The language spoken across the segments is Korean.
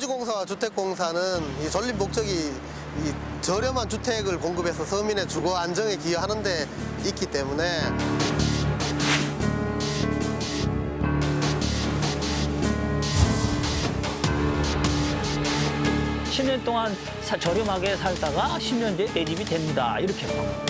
토지공사와 주택공사는 이 전립 목적이 이 저렴한 주택을 공급해서 서민의 주거 안정에 기여하는 데 있기 때문에 10년 동안 저렴하게 살다가 10년 뒤에 내 집이 됩니다. 이렇게 막.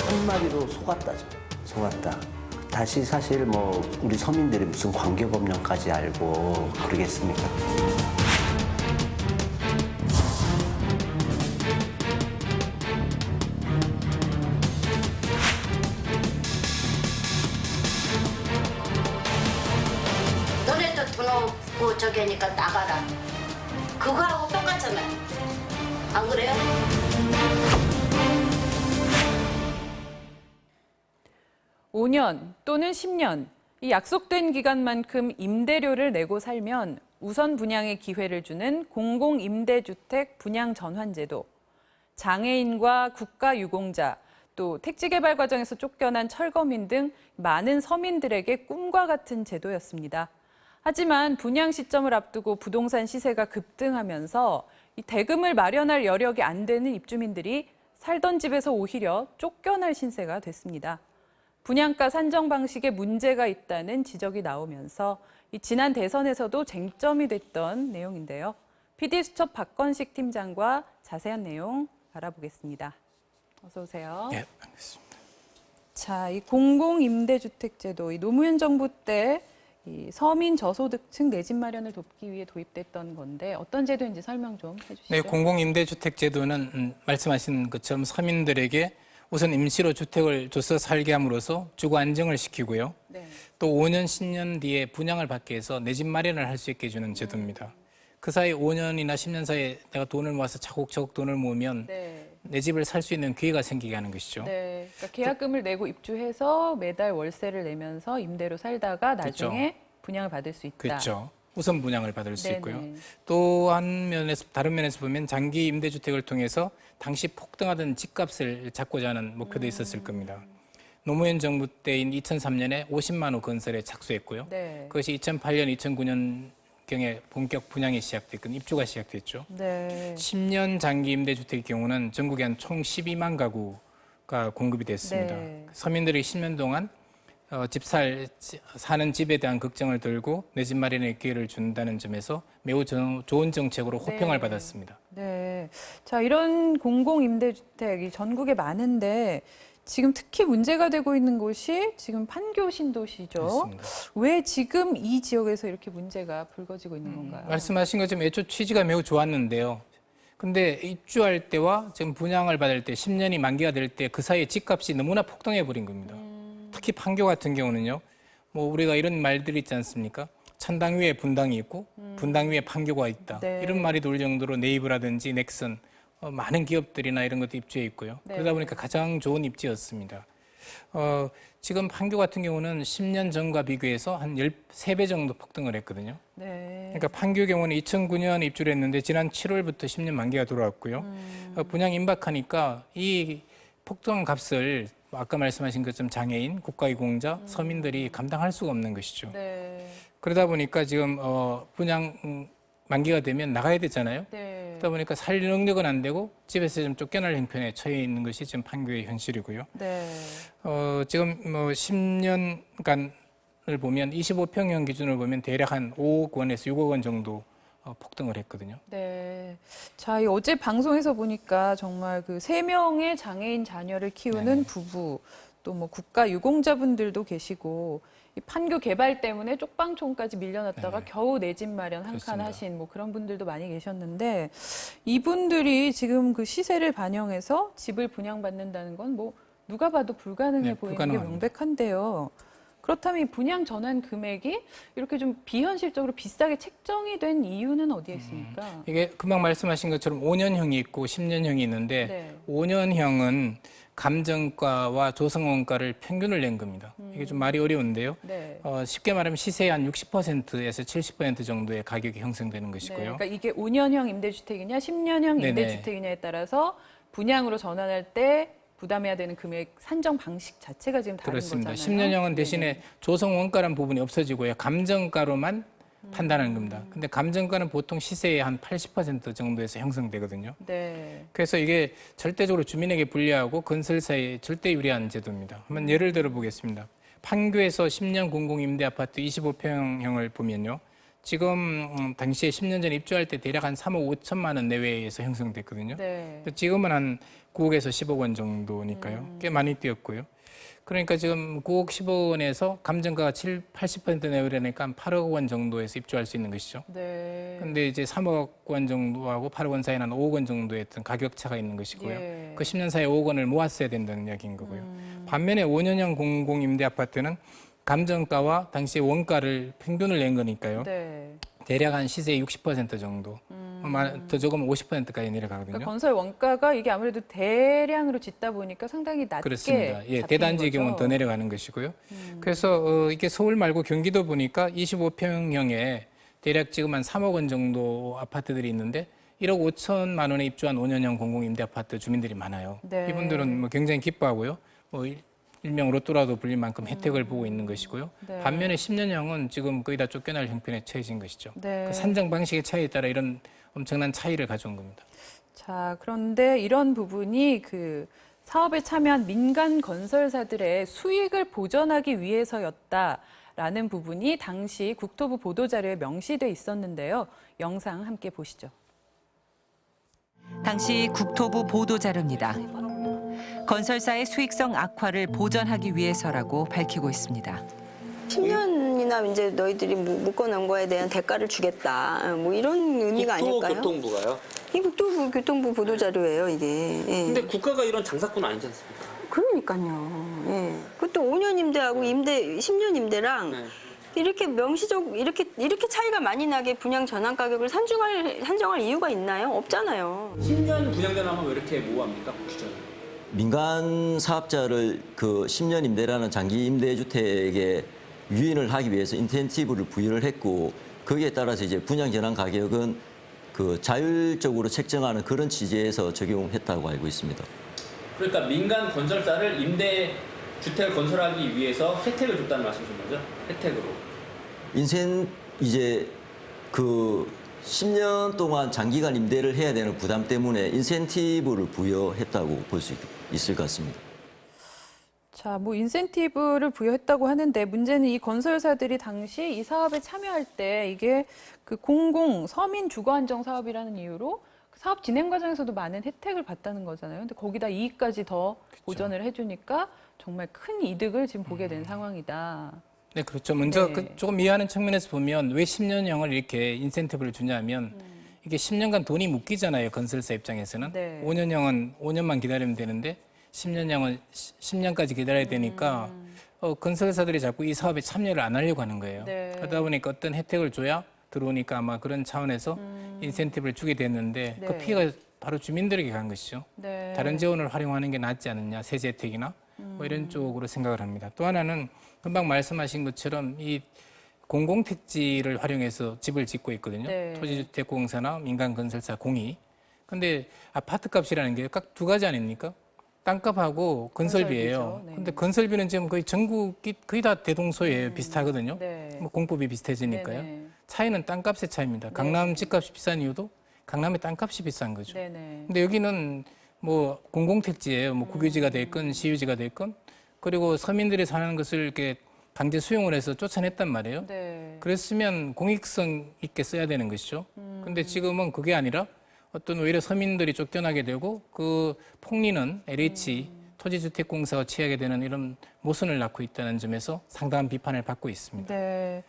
한마디로 속았다죠. 속았다. 다시 사실 뭐 우리 서민들이 무슨 관계법령까지 알고 그러겠습니까? 너네도 돈 없고 저기 하니까 나가라. 그거하고 똑같잖아요. 안 그래요? 오 년 또는 10년, 이 약속된 기간만큼 임대료를 내고 살면 우선 분양의 기회를 주는 공공임대주택 분양전환제도, 장애인과 국가유공자, 또 택지개발 과정에서 쫓겨난 철거민 등 많은 서민들에게 꿈과 같은 제도였습니다. 하지만 분양 시점을 앞두고 부동산 시세가 급등하면서 이 대금을 마련할 여력이 안 되는 입주민들이 살던 집에서 오히려 쫓겨날 신세가 됐습니다. 분양가 산정 방식에 문제가 있다는 지적이 나오면서 지난 대선에서도 쟁점이 됐던 내용인데요. PD수첩 박건식 팀장과 자세한 내용 알아보겠습니다. 어서 오세요. 네, 알겠습니다. 자, 이 공공임대주택제도, 이 노무현 정부 때 이 서민 저소득층 내 집 마련을 돕기 위해 도입됐던 건데 어떤 제도인지 설명 좀 해주시죠. 네, 공공임대주택제도는 말씀하신 것처럼 서민들에게 우선 임시로 주택을 줘서 살게 함으로써 주거 안정을 시키고요. 네. 또 5년, 10년 뒤에 분양을 받게 해서 내 집 마련을 할 수 있게 해주는 제도입니다. 그 사이 5년이나 10년 사이에 내가 돈을 모아서 차곡차곡 돈을 모으면 네. 내 집을 살 수 있는 기회가 생기게 하는 것이죠. 네, 그러니까 계약금을 내고 입주해서 매달 월세를 내면서 임대로 살다가 나중에 분양을 받을 수 있다. 그렇죠. 우선 분양을 받을 수 네네. 있고요. 또 한 면에서 다른 면에서 보면 장기 임대주택을 통해서 당시 폭등하던 집값을 잡고자 하는 목표도 있었을 겁니다. 노무현 정부 때인 2003년에 50만 호 건설에 착수했고요. 네. 그것이 2008년, 2009년경에 본격 분양이 시작됐고 입주가 시작됐죠. 네. 10년 장기 임대주택의 경우는 전국에 한 총 12만 가구가 공급이 됐습니다. 네. 서민들이 10년 동안 사는 집에 대한 걱정을 들고 내 집 마련의 기회를 준다는 점에서 매우 좋은 정책으로 호평을 네. 받았습니다. 네. 자, 이런 공공임대주택이 전국에 많은데 지금 특히 문제가 되고 있는 곳이 지금 판교 신도시죠. 그렇습니다. 왜 지금 이 지역에서 이렇게 문제가 불거지고 있는 건가요? 말씀하신 것처럼 애초 취지가 매우 좋았는데요. 근데 입주할 때와 지금 분양을 받을 때 10년이 만기가 될 때 그 사이에 집값이 너무나 폭등해 버린 겁니다. 특히 판교 같은 경우는요. 뭐 우리가 이런 말들이 있지 않습니까? 천당 위에 분당이 있고 분당 위에 판교가 있다. 네. 이런 말이 돌 정도로 네이버라든지 넥슨 많은 기업들이나 이런 것도 입주해 있고요. 네. 그러다 보니까 가장 좋은 입지였습니다. 지금 판교 같은 경우는 10년 전과 비교해서 한 13배 정도 폭등을 했거든요. 네. 그러니까 판교 경우는 2009년 입주를 했는데 지난 7월부터 10년 만기가 들어왔고요. 분양 임박하니까 이 폭등한 값을 아까 말씀하신 것처럼 장애인, 국가유공자, 서민들이 감당할 수가 없는 것이죠. 네. 그러다 보니까 지금 분양 만기가 되면 나가야 되잖아요. 네. 그러다 보니까 살 능력은 안 되고 집에서 좀 쫓겨날 형편에 처해 있는 것이 지금 판교의 현실이고요. 네. 지금 뭐 10년간을 보면 25평형 기준으로 보면 대략 한 5억 원에서 6억 원 정도 폭등을 했거든요. 네. 자, 이 어제 방송에서 보니까 정말 그 3명의 장애인 자녀를 키우는 네. 부부, 또 뭐 국가 유공자분들도 계시고, 이 판교 개발 때문에 쪽방촌까지 밀려났다가 네. 겨우 내 집 마련 한 칸 그렇습니다. 하신 뭐 그런 분들도 많이 계셨는데, 이분들이 지금 그 시세를 반영해서 집을 분양받는다는 건 뭐 누가 봐도 불가능해 네, 보이는 불가능합니다. 게 명백한데요. 그렇다면 이 분양 전환 금액이 이렇게 좀 비현실적으로 비싸게 책정이 된 이유는 어디에 있습니까? 이게 금방 말씀하신 것처럼 5년형이 있고 10년형이 있는데 네. 5년형은 감정가와 조성원가를 평균을 낸 겁니다. 이게 좀 말이 어려운데요. 네. 쉽게 말하면 시세의 한 60%에서 70% 정도의 가격이 형성되는 네, 것이고요. 그러니까 이게 5년형 임대주택이냐 10년형 네네. 임대주택이냐에 따라서 분양으로 전환할 때 부담해야 되는 금액 산정 방식 자체가 지금 다른 그렇습니다. 거잖아요. 10년형은 대신에 조성 원가라는 부분이 없어지고요. 감정가로만 판단하는 겁니다. 근데 감정가는 보통 시세의 한 80% 정도에서 형성되거든요. 네. 그래서 이게 절대적으로 주민에게 불리하고 건설사에 절대 유리한 제도입니다. 한번 예를 들어 보겠습니다. 판교에서 10년 공공임대아파트 25평형을 보면요. 지금 당시에 10년 전에 입주할 때 대략 한 3억 5천만 원 내외에서 형성됐거든요. 네. 지금은 한 9억에서 10억 원 정도니까요. 꽤 많이 뛰었고요. 그러니까 지금 9억 10억 원에서 감정가가 80% 내외라니까 한 8억 원 정도에서 입주할 수 있는 것이죠. 네. 근데 이제 3억 원 정도하고 8억 원 사이는 한 5억 원 정도의 어떤 가격 차가 있는 것이고요. 예. 그 10년 사이에 5억 원을 모았어야 된다는 이야기인 거고요. 반면에 5년형 공공임대 아파트는 감정가와 당시의 원가를 평균을 낸 거니까요. 네. 대략 한 시세의 60% 정도, 더 적으면 50%까지 내려가거든요. 그러니까 건설 원가가 이게 아무래도 대량으로 짓다 보니까 상당히 낮게 그렇습니다. 예, 잡히는 대단지의 거죠. 경우는 더 내려가는 것이고요. 그래서 이게 서울 말고 경기도 보니까 25평형에 대략 지금 한 3억 원 정도 아파트들이 있는데 1억 5천만 원에 입주한 5년형 공공임대 아파트 주민들이 많아요. 네. 이분들은 뭐 굉장히 기뻐하고요. 뭐 일명 로또라도 불릴 만큼 혜택을 보고 있는 것이고요. 네. 반면에 10년형은 지금 거의 다 쫓겨날 형편에 처해진 것이죠. 네. 그 산정 방식의 차이에 따라 이런 엄청난 차이를 가져온 겁니다. 자, 그런데 이런 부분이 그 사업에 참여한 민간 건설사들의 수익을 보전하기 위해서였다라는 부분이 당시 국토부 보도자료에 명시돼 있었는데요. 영상 함께 보시죠. 당시 국토부 보도자료입니다. 건설사의 수익성 악화를 보전하기 위해서라고 밝히고 있습니다. 10년이나 이제 너희들이 묶어놓은 거에 대한 대가를 주겠다. 뭐 이런 의미가 아닐까요? 국토교통부가요? 이 교통부 보도자료예요, 이게. 예. 근데 국가가 이런 장사꾼 아니지 않습니까? 그러니까요. 예. 그것도 5년 임대하고 10년 임대랑 네. 이렇게 이렇게 차이가 많이 나게 분양 전환 가격을 산정할 이유가 있나요? 없잖아요. 10년 분양전하면 왜 이렇게 모호합니까? 규정이? 민간 사업자를 그 10년 임대라는 장기 임대 주택에 유인을 하기 위해서 인센티브를 부여를 했고 거기에 따라서 이제 분양 전환 가격은 그 자율적으로 책정하는 그런 취지에서 적용했다고 알고 있습니다. 그러니까 민간 건설사를 임대 주택을 건설하기 위해서 혜택을 줬다는 말씀이신 거죠? 혜택으로. 이제 그 10년 동안 장기간 임대를 해야 되는 부담 때문에 인센티브를 부여했다고 볼 수 있을 것 같습니다. 자, 뭐 인센티브를 부여했다고 하는데 문제는 이 건설사들이 당시 이 사업에 참여할 때 이게 그 공공 서민 주거 안정 사업이라는 이유로 사업 진행 과정에서도 많은 혜택을 받다는 거잖아요. 근데 거기다 이익까지 더 보전을 해주니까 정말 큰 이득을 지금 보게 된 상황이다. 네, 그렇죠. 먼저 네. 그 조금 이해하는 측면에서 보면 왜 10년형을 이렇게 인센티브를 주냐면 이게 10년간 돈이 묶이잖아요. 건설사 입장에서는. 네. 5년형은 5년만 기다리면 되는데 10년형은 10년까지 기다려야 되니까 건설사들이 자꾸 이 사업에 참여를 안 하려고 하는 거예요. 네. 그러다 보니까 어떤 혜택을 줘야 들어오니까 아마 그런 차원에서 인센티브를 주게 됐는데 네. 그 피해가 바로 주민들에게 간 것이죠. 네. 다른 재원을 활용하는 게 낫지 않느냐, 세제 혜택이나 뭐 이런 쪽으로 생각을 합니다. 또 하나는 금방 말씀하신 것처럼 이 공공택지를 활용해서 집을 짓고 있거든요. 네. 토지주택공사나 민간건설사 공이. 근데 아파트값이라는 게 각 두 가지 아닙니까? 땅값하고 건설비예요. 건설비죠. 네. 근데 건설비는 지금 거의 전국이 거의 다 대동소이에요. 비슷하거든요. 네. 뭐 공법이 비슷해지니까요. 네네. 차이는 땅값의 차이입니다. 강남 집값이 비싼 이유도 강남의 땅값이 비싼 거죠. 네네. 근데 여기는 뭐 공공택지예요. 뭐 국유지가 됐건 시유지가 됐건 그리고 서민들이 사는 것을 이렇게 강제 수용을 해서 쫓아냈단 말이에요. 네. 그랬으면 공익성 있게 써야 되는 것이죠. 근데 지금은 그게 아니라 어떤 오히려 서민들이 쫓겨나게 되고 그 폭리는 LH 토지주택공사가 취하게 되는 이런 모순을 낳고 있다는 점에서 상당한 비판을 받고 있습니다. 네.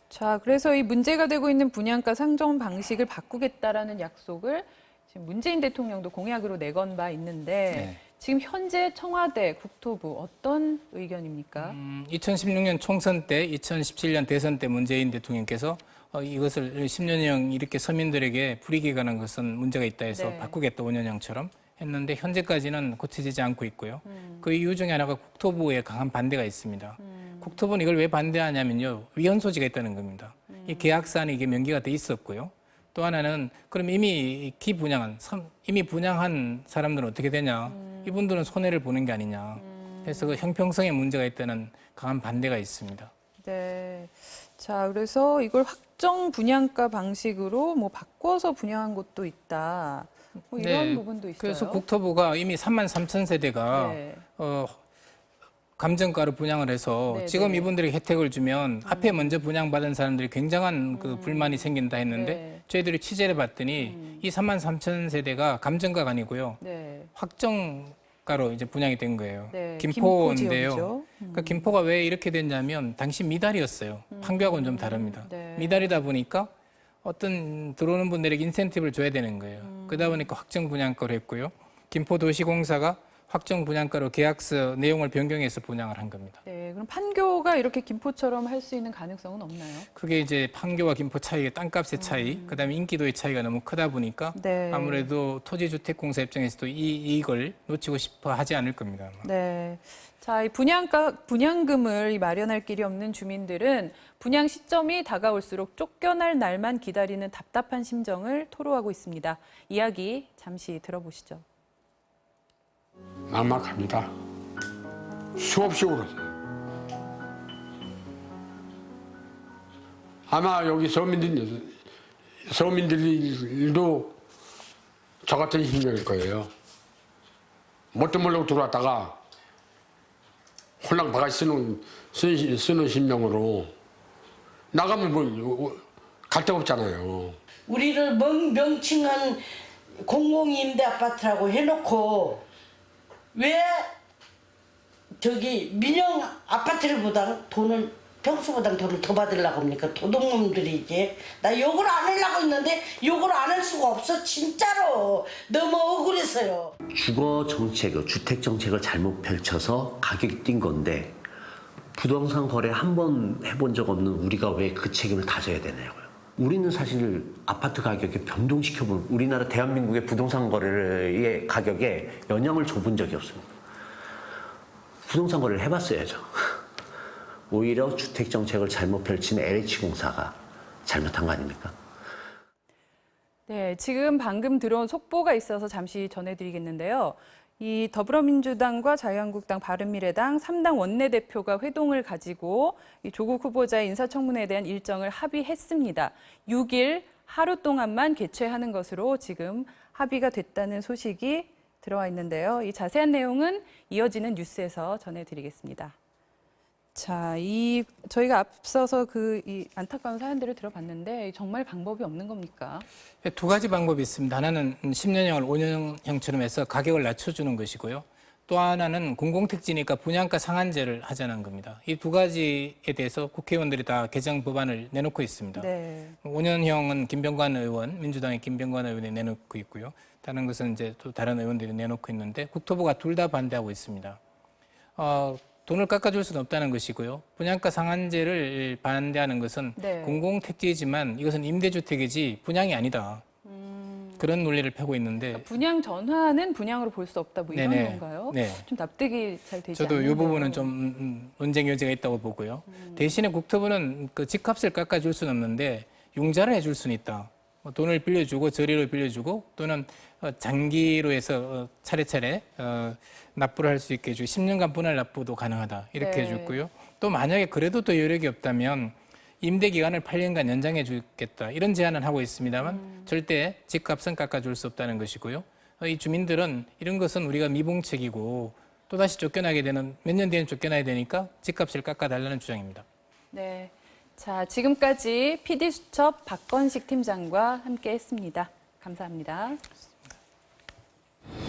자, 그래서 이 문제가 되고 있는 분양가 상정 방식을 바꾸겠다라는 약속을 지금 문재인 대통령도 공약으로 내건 바 있는데 네. 지금 현재 청와대, 국토부 어떤 의견입니까? 2016년 총선 때, 2017년 대선 때 문재인 대통령께서 이것을 10년형 이렇게 서민들에게 불이익이 가는 것은 문제가 있다 해서 네. 바꾸겠다 5년형처럼 했는데 현재까지는 고쳐지지 않고 있고요. 그 이유 중에 하나가 국토부의 강한 반대가 있습니다. 국토부는 이걸 왜 반대하냐면요. 위헌 소지가 있다는 겁니다. 이 계약사안이 이게 명기가 돼 있었고요. 또 하나는 그럼 이미 분양한 사람들은 어떻게 되냐. 이분들은 손해를 보는 게 아니냐. 그래서 그 형평성에 문제가 있다는 강한 반대가 있습니다. 네. 자, 그래서 이걸 확정 분양가 방식으로 뭐 바꿔서 분양한 곳도 있다. 뭐 이런 부분도 있어요. 그래서 국토부가 이미 33,000세대가 네. 감정가로 분양을 해서 네, 지금 네. 이분들에게 혜택을 주면 앞에 먼저 분양받은 사람들이 굉장한 그 불만이 생긴다 했는데 네. 저희들이 취재를 봤더니 이 33,000세대가 감정가가 아니고요. 네. 확정가로 이제 분양이 된 거예요. 네, 김포인데요. 김포 지역이죠. 그러니까 김포가 왜 이렇게 됐냐면 당시 미달이었어요. 판교하고는 좀 다릅니다. 네. 미달이다 보니까 어떤 들어오는 분들에게 인센티브를 줘야 되는 거예요. 그러다 보니까 확정 분양가로 했고요. 김포도시공사가 확정 분양가로 계약서 내용을 변경해서 분양을 한 겁니다. 네, 그럼 판교가 이렇게 김포처럼 할 수 있는 가능성은 없나요? 그게 이제 판교와 김포 차이가 땅값의 차이, 그다음에 인기도의 차이가 너무 크다 보니까 네. 아무래도 토지주택공사 입장에서도 이 이익을 놓치고 싶어 하지 않을 겁니다. 아마. 네. 자, 이 분양금을 마련할 길이 없는 주민들은 분양 시점이 다가올수록 쫓겨날 날만 기다리는 답답한 심정을 토로하고 있습니다. 이야기 잠시 들어보시죠. 막막합니다. 수없이 울었어요. 아마 여기 서민들도 저 같은 심정일 거예요. 뭣도 모르고 들어왔다가 홀랑 바가지 쓰는 심정으로 나가면 뭐 갈 데가 없잖아요. 우리를 명칭한 공공임대 아파트라고 해놓고 왜 저기 민영 아파트를보다 평소보다 돈을 더 받으려고 합니까? 도둑놈들이 이제 나 욕을 안 하려고 했는데 욕을 안 할 수가 없어 진짜로 너무 억울해서요. 주거 정책, 주택 정책을 잘못 펼쳐서 가격이 뛴 건데 부동산 거래 한 번 해본 적 없는 우리가 왜 그 책임을 다 져야 되냐고요. 우리는 사실 아파트 가격에 변동시켜본 우리나라 대한민국의 부동산 거래의 가격에 영향을 줘본 적이 없습니다. 부동산 거래를 해봤어야죠. 오히려 주택 정책을 잘못 펼친 LH공사가 잘못한 거 아닙니까? 네, 지금 방금 들어온 속보가 있어서 잠시 전해드리겠는데요. 이 더불어민주당과 자유한국당, 바른미래당 3당 원내대표가 회동을 가지고 이 조국 후보자의 인사청문회에 대한 일정을 합의했습니다. 6일 하루 동안만 개최하는 것으로 지금 합의가 됐다는 소식이 들어와 있는데요. 이 자세한 내용은 이어지는 뉴스에서 전해드리겠습니다. 자, 저희가 앞서서 이 안타까운 사연들을 들어봤는데 정말 방법이 없는 겁니까? 두 가지 방법이 있습니다. 하나는 10년형을 5년형처럼 해서 가격을 낮춰주는 것이고요. 또 하나는 공공택지니까 분양가 상한제를 하자는 겁니다. 이 두 가지에 대해서 국회의원들이 다 개정 법안을 내놓고 있습니다. 네. 5년형은 김병관 의원, 민주당의 김병관 의원이 내놓고 있고요. 다른 것은 이제 또 다른 의원들이 내놓고 있는데 국토부가 둘 다 반대하고 있습니다. 돈을 깎아줄 수는 없다는 것이고요. 분양가 상한제를 반대하는 것은 네. 공공택지지만 이것은 임대주택이지 분양이 아니다. 그런 논리를 펴고 있는데 분양 전환은 분양으로 볼 수 없다 뭐 이런 네네. 건가요? 네. 좀 납득이 잘 되지 저도 않는데요. 이 부분은 좀 논쟁 여지가 있다고 보고요. 대신에 국토부는 그 집값을 깎아줄 수는 없는데 융자를 해줄 수는 있다. 돈을 빌려주고 저리로 빌려주고 또는 장기로 해서 차례차례 납부를 할 수 있게 해주고 10년간 분할 납부도 가능하다 이렇게 네. 해줬고요. 또 만약에 그래도 또 여력이 없다면 임대 기간을 8년간 연장해 주겠다 이런 제안은 하고 있습니다만 절대 집값은 깎아줄 수 없다는 것이고요. 이 주민들은 이런 것은 우리가 미봉책이고 또다시 쫓겨나게 되는 몇 년 뒤엔 쫓겨나야 되니까 집값을 깎아달라는 주장입니다. 네. 자, 지금까지 PD수첩 박건식 팀장과 함께했습니다. 감사합니다.